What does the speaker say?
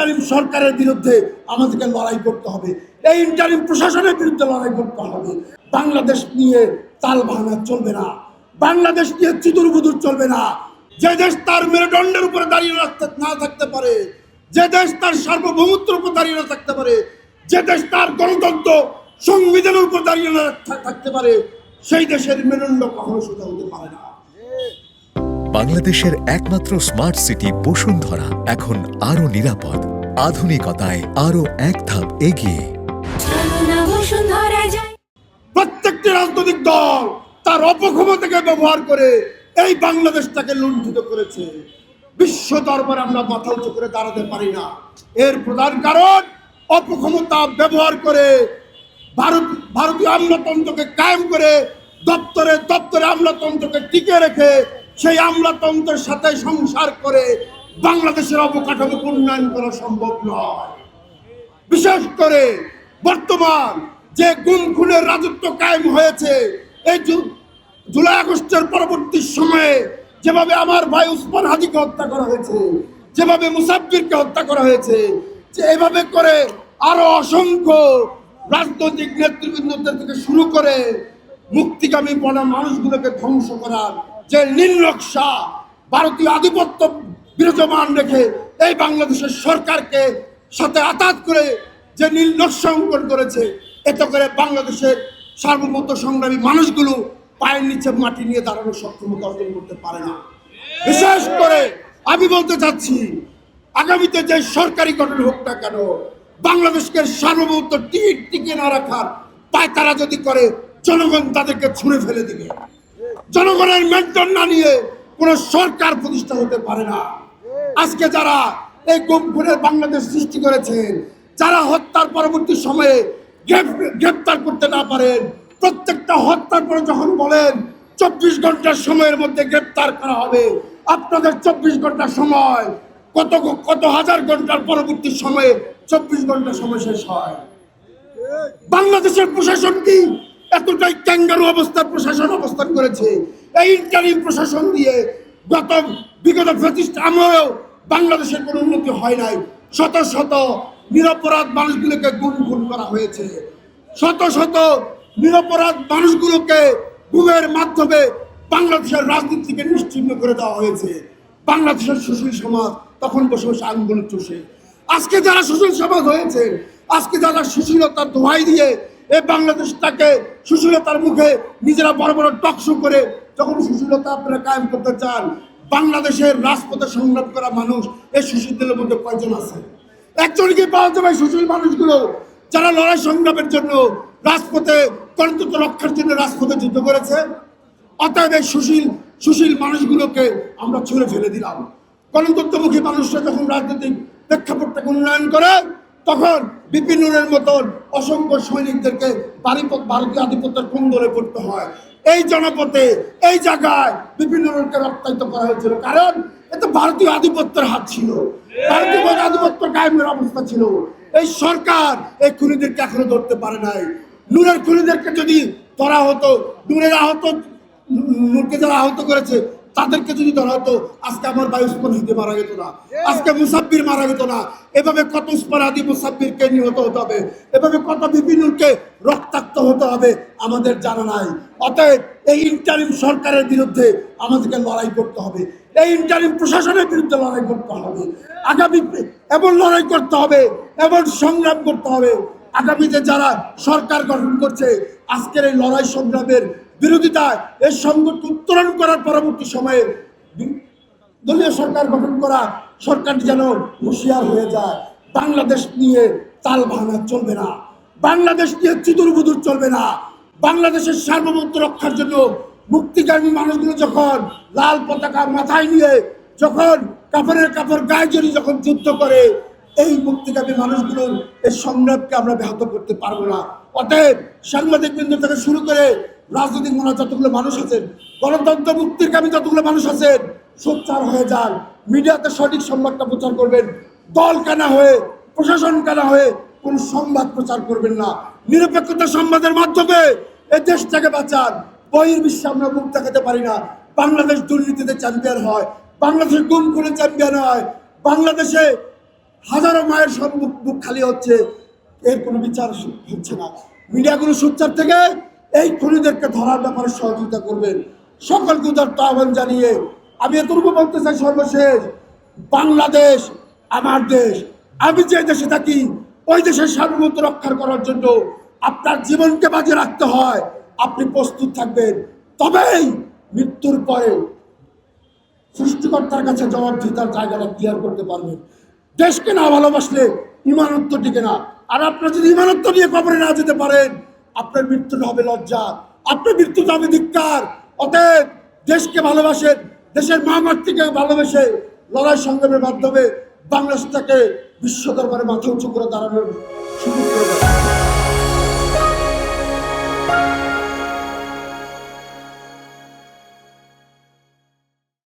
Interim সরকারের বিরুদ্ধে আমাদেরকে লড়াই করতে হবে, এই ইন্টারিম প্রশাসনের বিরুদ্ধে লড়াই করতে হবে। বাংলাদেশ নিয়ে তাল ভাঙা চলবে না, বাংলাদেশ নিয়ে চুদুরবুদুর চলবে না। যে দেশ তার মেরুদণ্ডের উপরে দাঁড়িয়ে না থাকতে পারে, যে দেশ তার সার্বভৌমত্বের উপর দাঁড়িয়ে না থাকতে পারে, যে দেশ তার গণতন্ত্র সংবিধানের উপর দাঁড়িয়ে না থাকতে পারে, সেই দেশের মেরুদণ্ড কখনো সোজা হতে পারে না। বাংলাদেশের একমাত্র স্মার্ট সিটি বসুন্ধরা এখন আরো নিরাপদ, আধুনিকতায় আরো এক ধাপ এগিয়ে। প্রত্যেকটি রাজনৈতিক দল তার অপক্ষমতাকে ব্যবহার করে এই বাংলাদেশটাকে লুণ্ঠিত করেছে। বিশ্ব দরবারে আমরা মাথা উঁচু করে দাঁড়াতে পারি না। এর প্রধান কারণ অপক্ষমতা ব্যবহার করে ভারতীয় আমলাতন্ত্রকে কায়েম করে দপ্তরে দপ্তরে আমলাতন্ত্রকে টিকে রেখে সেই আমলাতন্ত্রের সাথে সংসার করে বাংলাদেশের অবকাঠামোকে উন্নয়ন করা সম্ভব নয়। বিশেষ করে বর্তমান যে গুম খুনের রাজত্ব কায়েম হয়েছে, এই জুলাই আগস্টের পরবর্তী সময়ে যেভাবে আমার ভাই উসমান হাদিকে হত্যা করা হয়েছে, যেভাবে মুসাফিরকে হত্যা করা হয়েছে, যে এভাবে করে আরো অসংখ্য রাজনৈতিক নেতৃবৃন্দদের থেকে শুরু করে মুক্তিগামী বনা মানুষগুলোকে ধ্বংস করার যে নীলনকশা ভারতীয় আধিপত্য বিরাজমান রেখে এই বাংলাদেশের সরকারকে সাথে আঘাত করে যে নীলনকশা অঙ্কন করেছে, এতে করে বাংলাদেশের সার্বভৌমত্ব সংগ্রামী মানুষগুলো পায়ের নিচে মাটি নিয়ে দাঁড়ানোর সক্ষমতা অর্জন করতে পারে না। বিশেষ করে আমি বলতে চাচ্ছি, আগামীতে যে সরকারি গঠন হোক না কেন, বাংলাদেশকে সার্বভৌমত্ব টিকে না রাখার পায়তারা যদি করে, জনগণ তাদেরকে ছুঁড়ে ফেলে দিবে। জনগণের মেন্টন না নিয়ে কোনো সরকার প্রতিষ্ঠা হতে পারে না। আজকে যারা এই গুম খুনের বাংলাদেশ সৃষ্টি করেছেন, যারা হত্যার পরবর্তী সময়ে গ্রেপ্তার করতে না পারেন, প্রত্যেকটা হত্যার পরে যখন বলেন 24 ঘন্টার সময়ের মধ্যে গ্রেপ্তার করা হবে, আপনাদের 24 ঘন্টার সময় কত হাজার ঘন্টার পরবর্তী সময়ে 24 ঘন্টার সময় শেষ হয়। বাংলাদেশের প্রশাসন কি এতটাই ক্যাঙ্গারু অবস্থার প্রশাসন অবস্থান করেছে? এই ইন্টারিম প্রশাসন দিয়ে বিগত ফ্যাসিস্ট আমলেও বাংলাদেশের কোনো উন্নতি হয় নাই। শত শত নিরপরাধ মানুষগুলোকে খুন করা হয়েছে, শত শত নিরপরাধ মানুষগুলোকে গুমের মাধ্যমে বাংলাদেশের রাজনীতিকে নিশ্চিহ্ন করে দেওয়া হয়েছে। বাংলাদেশের সুশীল সমাজ তখন বসে বসে আঙ্গুল চষে। আজকে যারা সুশীল সমাজ হয়েছে, আজকে যারা সুশীলতার দোহাই দিয়ে এই বাংলাদেশটাকে সুশীলতার মুখে নিজেরা বড় বড় টকশো করে যখন সুশীলতা আপনারা কায়েম করতে চান, বাংলাদেশের রাজপথে সংগ্রাম করা মানুষ এই সুশীলদের মধ্যে কয়জন আছে? একজনকে পাওয়া যাবে সুশীল মানুষগুলো যারা লড়াই সংগ্রামের জন্য রাজপথে গণতন্ত্র রক্ষার জন্য রাজপথে যুদ্ধ করেছে। অতএব এই সুশীল মানুষগুলোকে আমরা ছুঁড়ে ফেলে দিলাম। গণতন্ত্রমুখী মানুষরা যখন রাজনৈতিক প্রেক্ষাপটটাকে উন্নয়ন করে, তখন বিপিনুরের মতন অসংখ্য সৈনিকদেরকে ভারতীয় আধিপত্যের কুণ্ডলে পড়তে হয়। এই জনপথে এই জায়গায় বিপিনুরকে রক্তায়িত করা হয়েছিল, কারণ এটা ভারতীয় আধিপত্যের হাত ছিল, ভারতীয় আধিপত্য কায়েমের অবস্থা ছিল। এই সরকার এই খুনিদেরকে এখনো ধরতে পারে নাই। নূরের খুনিদেরকে যদি ধরা হতো, নূরকে যারা আহত করেছে তাদেরকে যদি ধরা হতো, আজকে আমার ভাই উসমান হাদি মারা যেত না, আজকে মুসাফির মারা যেত না। এভাবে কত উসমান হাদি মুসাফিরকে নিহত হতে হবে, এভাবে কত বিপিনুরকে রক্তাক্ত হতে হবে আমাদের জানা নাই। অতএব এই ইন্টারিম সরকারের বিরুদ্ধে আমাদেরকে লড়াই করতে হবে, এই ইন্টারিম প্রশাসনের বিরুদ্ধে লড়াই করতে হবে। আগামী এমন লড়াই করতে হবে, এমন সংগ্রাম করতে হবে, আগামীতে যারা সরকার গঠন করছে আজকের এই লড়াই সংগ্রামের বিরোধিতায় এই সংকটকে উত্তরণ করার পরবর্তী সময়ে দলীয় সরকার গঠন করা সরকারটি যেন হুঁশিয়ার হয়ে যায়। বাংলাদেশ নিয়ে তাল ভাঙা চলবে না, বাংলাদেশ নিয়ে চুদুরবুদুর চলবে না। বাংলাদেশের সার্বভৌমত্ব রক্ষার জন্য মুক্তিগামী মানুষগুলো যখন লাল পতাকা মাথায় নিয়ে যখন কাপড়ের কাপড় গায়ে জড়িয়ে যখন যুদ্ধ করে, এই মুক্তিগামী মানুষগুলোর এই সংগ্রামকে আমরা ব্যাহত করতে পারবো না। অতএব সাংবাদিক বৃন্দ থেকে শুরু করে রাজনৈতিক মনা যতগুলো মানুষ আছেন, গণতন্ত্র মুক্তিরকামী যতগুলো মানুষ আছেন, সোচ্চার হয়ে যান, মিডিয়াতে সঠিক সংবাদটা প্রচার করবেন। দল কেনা হয়ে, প্রশাসন কেনা হয়ে কোন সংবাদ প্রচার করবেন না। নিরপেক্ষতা সংবাদের মাধ্যমে এই দেশটাকে বাঁচান। বহির্বিশ্বে আমরা মুখ দেখাতে পারি না। বাংলাদেশ দুর্নীতিতে চ্যাম্পিয়ন হয়, বাংলাদেশের গুম খুনে চ্যাম্পিয়ন হয়, বাংলাদেশে হাজারো মায়ের সম্মুখ বুক খালি হচ্ছে, এর কোনো বিচার হচ্ছে না। মিডিয়াগুলো সোচ্চার থেকে এই খুনিদেরকে ধরার ব্যাপারে সহযোগিতা করবেন। সকলকে উদারত আহ্বান জানিয়ে আমি এতটুকু বলতে চাই, সর্বশেষ, বাংলাদেশ আমার দেশ। আমি যে দেশে থাকি ওই দেশের সার্বভৌমত্ব রক্ষা করার জন্য আপনার জীবনকে বাজি রাখতে হয়, আপনি প্রস্তুত থাকবেন, তবেই মৃত্যুর পরে সৃষ্টিকর্তার কাছে জবাবদিহিতার জায়গাটা ক্লিয়ার করতে পারবেন। দেশকে না ভালোবাসলে ইমানত্ব টিকে না। আর আপনার যদি ইমানত্ব নিয়ে কবরে না যেতে পারেন, আপনার মৃত্যুটা হবে লজ্জা, আপনার মৃত্যুটা হবে ধিক্কার। অতএব দেশকে ভালোবাসেন, দেশের মা মাতৃকে ভালোবেসে লড়াই সংগ্রামের মাধ্যমে বাংলাদেশটাকে বিশ্ব দরবারে মাথা উঁচু করে দাঁড়ানোর সুযোগ করে দেন।